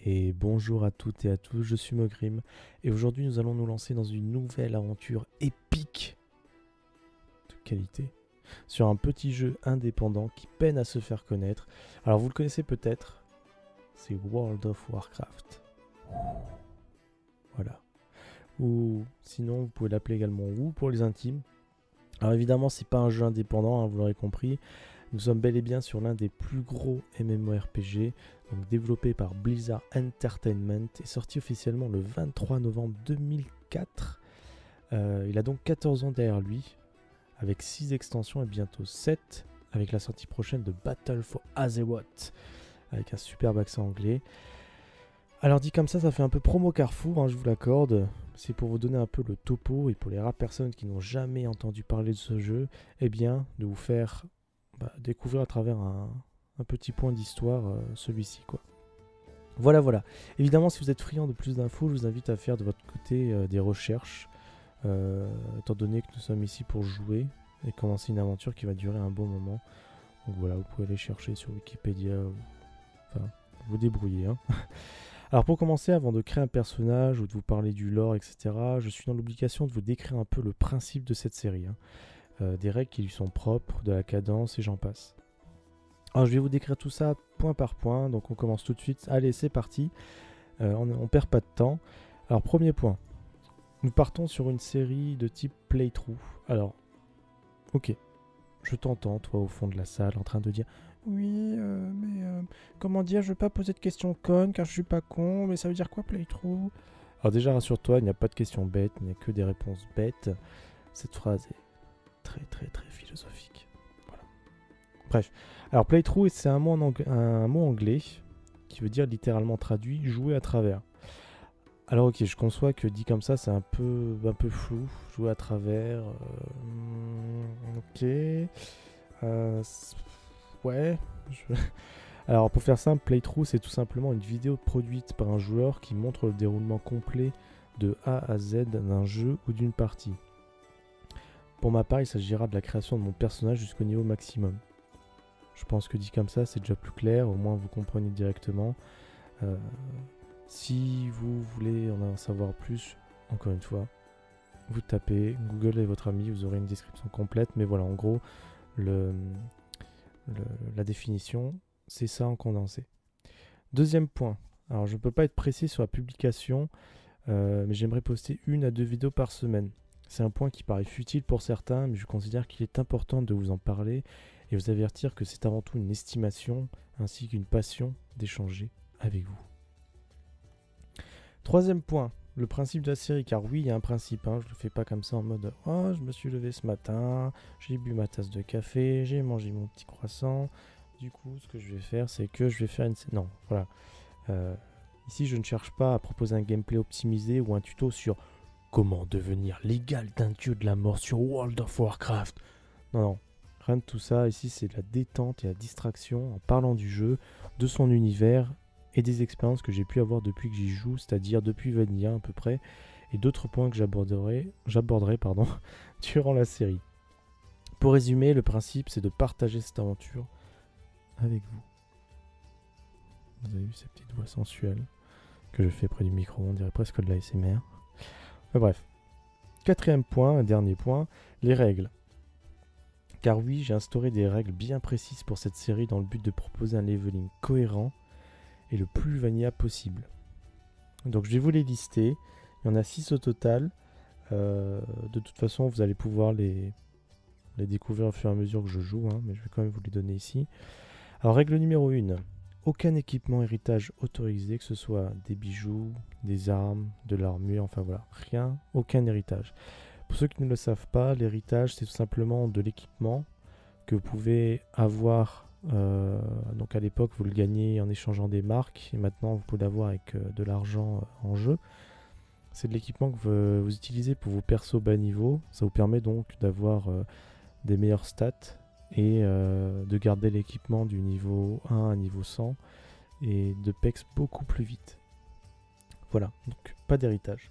Et bonjour à toutes et à tous, je suis Mogrim et aujourd'hui nous allons nous lancer dans une nouvelle aventure épique de qualité sur un petit jeu indépendant qui peine à se faire connaître. Alors vous le connaissez peut-être, c'est World of Warcraft. Voilà. Ou sinon vous pouvez l'appeler également WoW pour les intimes. Alors évidemment c'est pas un jeu indépendant, vous l'aurez compris. Nous sommes bel et bien sur l'un des plus gros MMORPG, donc développé par Blizzard Entertainment et sorti officiellement le 23 novembre 2004. Il a donc 14 ans derrière lui, avec 6 extensions et bientôt 7, avec la sortie prochaine de Battle for Azeroth, avec un superbe accent anglais. Alors dit comme ça fait un peu promo Carrefour, je vous l'accorde. C'est pour vous donner un peu le topo et pour les rares personnes qui n'ont jamais entendu parler de ce jeu, eh bien de vous faire découvrir à travers un petit point d'histoire celui-ci quoi. Voilà. Évidemment, si vous êtes friand de plus d'infos, je vous invite à faire de votre côté des recherches, étant donné que nous sommes ici pour jouer et commencer une aventure qui va durer un bon moment. Donc voilà, vous pouvez aller chercher sur Wikipédia, enfin, vous débrouillez. Alors pour commencer, avant de créer un personnage ou de vous parler du lore, etc., je suis dans l'obligation de vous décrire un peu le principe de cette série. Des règles qui lui sont propres, de la cadence et j'en passe. Alors je vais vous décrire tout ça point par point, donc on commence tout de suite. Allez, c'est parti, on perd pas de temps. Alors premier point, nous partons sur une série de type playthrough. Alors, ok, je t'entends toi au fond de la salle en train de dire oui, mais comment dire, je veux pas poser de questions connes car je suis pas con, mais ça veut dire quoi playthrough? Alors déjà rassure-toi, il n'y a pas de questions bêtes, il n'y a que des réponses bêtes. Cette phrase est très philosophique. Voilà. Bref, alors playthrough c'est un mot anglais qui veut dire littéralement traduit jouer à travers. Alors ok, je conçois que dit comme ça c'est un peu flou, jouer à travers. Ok. Ouais. Alors pour faire simple, playthrough c'est tout simplement une vidéo produite par un joueur qui montre le déroulement complet de A à Z d'un jeu ou d'une partie. Pour ma part, il s'agira de la création de mon personnage jusqu'au niveau maximum. Je pense que dit comme ça, c'est déjà plus clair, au moins vous comprenez directement. Si vous voulez en savoir plus, encore une fois, vous tapez Google est votre ami, vous aurez une description complète. Mais voilà, en gros, la définition, c'est ça en condensé. Deuxième point, alors je ne peux pas être précis sur la publication, mais j'aimerais poster 1 à 2 vidéos par semaine. C'est un point qui paraît futile pour certains, mais je considère qu'il est important de vous en parler et vous avertir que c'est avant tout une estimation ainsi qu'une passion d'échanger avec vous. Troisième point, le principe de la série, car oui, il y a un principe, je ne le fais pas comme ça en mode « Oh, je me suis levé ce matin, j'ai bu ma tasse de café, j'ai mangé mon petit croissant, du coup, ce que je vais faire, c'est que je vais faire une... » Non, voilà. Ici, je ne cherche pas à proposer un gameplay optimisé ou un tuto sur comment devenir l'égal d'un dieu de la mort sur World of Warcraft. Non, rien de tout ça. Ici, c'est de la détente et la distraction en parlant du jeu, de son univers et des expériences que j'ai pu avoir depuis que j'y joue, c'est-à-dire depuis Vanilla à peu près, et d'autres points que j'aborderai durant la série. Pour résumer, le principe, c'est de partager cette aventure avec vous. Vous avez vu ces petites voix sensuelles que je fais près du micro, on dirait presque de l'ASMR. Bref. Quatrième point, un dernier point, les règles. Car oui, j'ai instauré des règles bien précises pour cette série dans le but de proposer un leveling cohérent et le plus vanilla possible. Donc je vais vous les lister. Il y en a 6 au total. De toute façon, vous allez pouvoir les découvrir au fur et à mesure que je joue, mais je vais quand même vous les donner ici. Alors règle numéro 1. Aucun équipement héritage autorisé, que ce soit des bijoux, des armes, de l'armure, enfin voilà, rien, aucun héritage. Pour ceux qui ne le savent pas, l'héritage c'est tout simplement de l'équipement que vous pouvez avoir, donc à l'époque vous le gagnez en échangeant des marques, et maintenant vous pouvez l'avoir avec de l'argent en jeu. C'est de l'équipement que vous utilisez pour vos persos bas niveau, ça vous permet donc d'avoir des meilleures stats, et de garder l'équipement du niveau 1 à niveau 100 et de pex beaucoup plus vite. Voilà, donc pas d'héritage.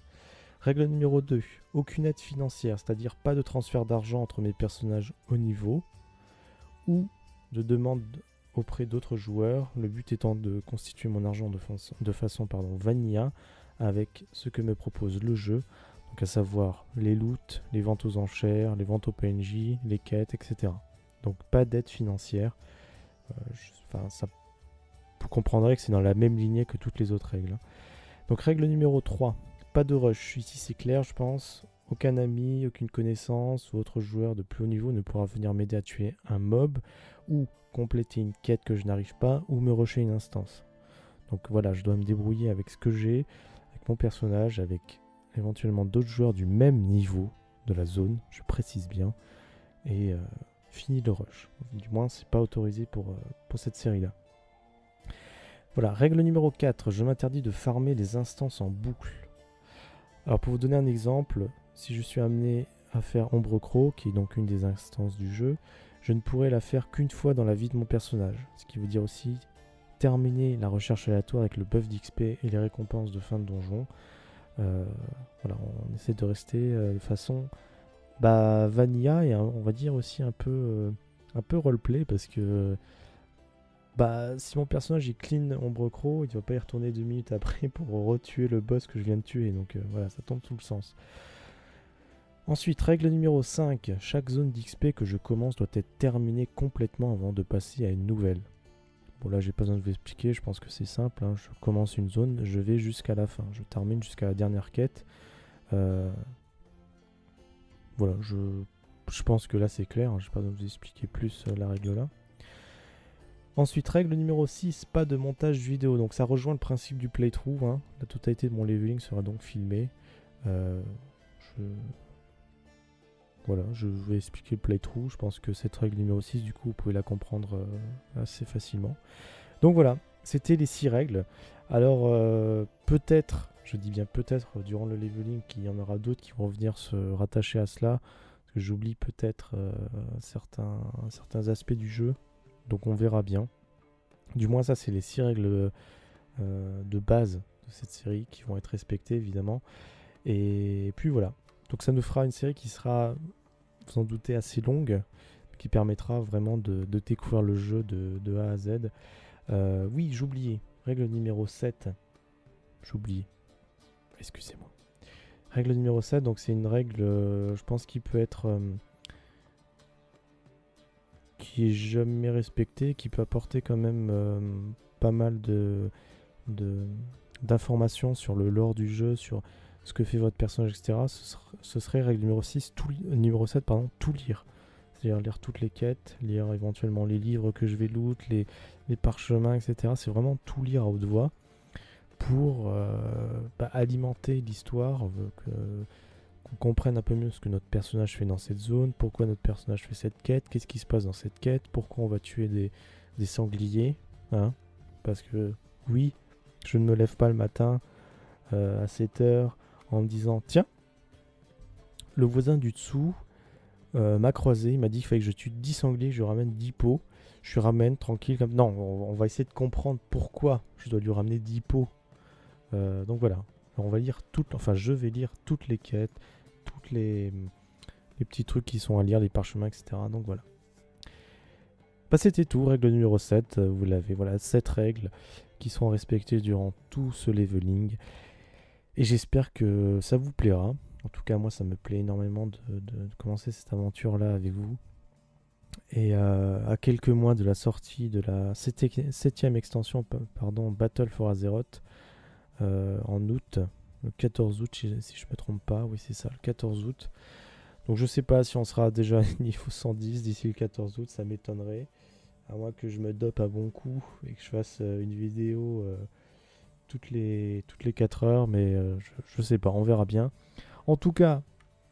Règle numéro 2, aucune aide financière, c'est-à-dire pas de transfert d'argent entre mes personnages au niveau ou de demande auprès d'autres joueurs, le but étant de constituer mon argent de façon vanilla avec ce que me propose le jeu, donc à savoir les loots, les ventes aux enchères, les ventes au PNJ, les quêtes, etc. Donc pas d'aide financière. Vous comprendrez que c'est dans la même lignée que toutes les autres règles. Donc règle numéro 3, pas de rush. Ici c'est clair je pense. Aucun ami, aucune connaissance ou autre joueur de plus haut niveau ne pourra venir m'aider à tuer un mob ou compléter une quête que je n'arrive pas ou me rusher une instance. Donc voilà, je dois me débrouiller avec ce que j'ai, avec mon personnage, avec éventuellement d'autres joueurs du même niveau de la zone, je précise bien, et fini le rush. Du moins, c'est pas autorisé pour cette série-là. Voilà, règle numéro 4, je m'interdis de farmer les instances en boucle. Alors pour vous donner un exemple, si je suis amené à faire Ombre Crow, qui est donc une des instances du jeu, je ne pourrai la faire qu'une fois dans la vie de mon personnage. Ce qui veut dire aussi terminer la recherche aléatoire avec le buff d'XP et les récompenses de fin de donjon. Voilà, on essaie de rester de façon vanilla et on va dire aussi un peu roleplay parce que si mon personnage est clean Ombre Crow, il va pas y retourner 2 minutes après pour retuer le boss que je viens de tuer. Donc voilà, ça tombe tout le sens. Ensuite, règle numéro 5, chaque zone d'XP que je commence doit être terminée complètement avant de passer à une nouvelle. Bon là j'ai pas besoin de vous expliquer, je pense que c'est simple, hein. Je commence une zone, je vais jusqu'à la fin, je termine jusqu'à la dernière quête. Voilà, je pense que là c'est clair, hein. Je n'ai pas besoin de vous expliquer plus la règle là. Ensuite, règle numéro 6, pas de montage vidéo, donc ça rejoint le principe du playthrough, hein. La totalité de mon leveling sera donc filmée. Voilà, je vais expliquer le playthrough. Je pense que cette règle numéro 6, du coup, vous pouvez la comprendre assez facilement. Donc voilà, c'était les 6 règles. Alors, peut-être, je dis bien peut-être, durant le leveling, qu'il y en aura d'autres qui vont venir se rattacher à cela. Parce que j'oublie peut-être certains aspects du jeu. Donc on verra bien. Du moins, ça, c'est les 6 règles de base de cette série qui vont être respectées, évidemment. Et puis voilà. Donc ça nous fera une série qui sera, vous en doutez, assez longue, qui permettra vraiment de découvrir le jeu de A à Z. Oui, j'oubliais. Règle numéro 7. J'oubliais. Excusez-moi. Règle numéro 7, donc c'est une règle, je pense, qui peut être... qui est jamais respectée, qui peut apporter quand même pas mal d'informations sur le lore du jeu, sur ce que fait votre personnage, etc. Ce serait règle numéro 6, numéro 7, tout lire. C'est-à-dire lire toutes les quêtes, lire éventuellement les livres que je vais loot, les parchemins, etc. C'est vraiment tout lire à haute voix pour alimenter l'histoire, qu'on comprenne un peu mieux ce que notre personnage fait dans cette zone, pourquoi notre personnage fait cette quête, qu'est-ce qui se passe dans cette quête, pourquoi on va tuer des sangliers. Hein, parce que oui, je ne me lève pas le matin à 7h en me disant tiens, le voisin du dessous m'a croisé, il m'a dit qu'il fallait que je tue 10 sangliers, je ramène 10 pots, je ramène tranquille comme... Non, on va essayer de comprendre pourquoi je dois lui ramener 10 pots. Donc voilà, alors on va lire je vais lire toutes les quêtes, toutes les petits trucs qui sont à lire, les parchemins, etc. Donc voilà. C'était tout, règle numéro 7, vous l'avez, voilà, 7 règles qui seront respectées durant tout ce leveling. Et j'espère que ça vous plaira. En tout cas, moi, ça me plaît énormément de commencer cette aventure-là avec vous. Et à quelques mois de la sortie de la 7ème extension, Battle for Azeroth, en août, le 14 août, si je ne me trompe pas. Oui, c'est ça, le 14 août. Donc je ne sais pas si on sera déjà niveau 110 d'ici le 14 août, ça m'étonnerait. À moins que je me dope à bon coup et que je fasse une vidéo... toutes les 4 heures, mais je sais pas, on verra bien. En tout cas,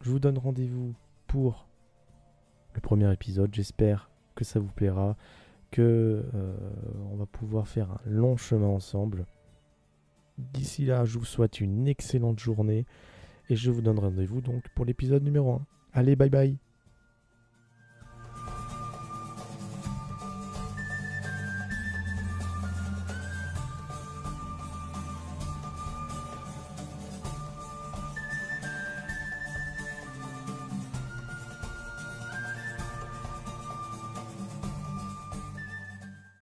je vous donne rendez-vous pour le premier épisode. J'espère que ça vous plaira, que on va pouvoir faire un long chemin ensemble. D'ici là, je vous souhaite une excellente journée et je vous donne rendez-vous donc pour l'épisode numéro 1. Allez, bye bye!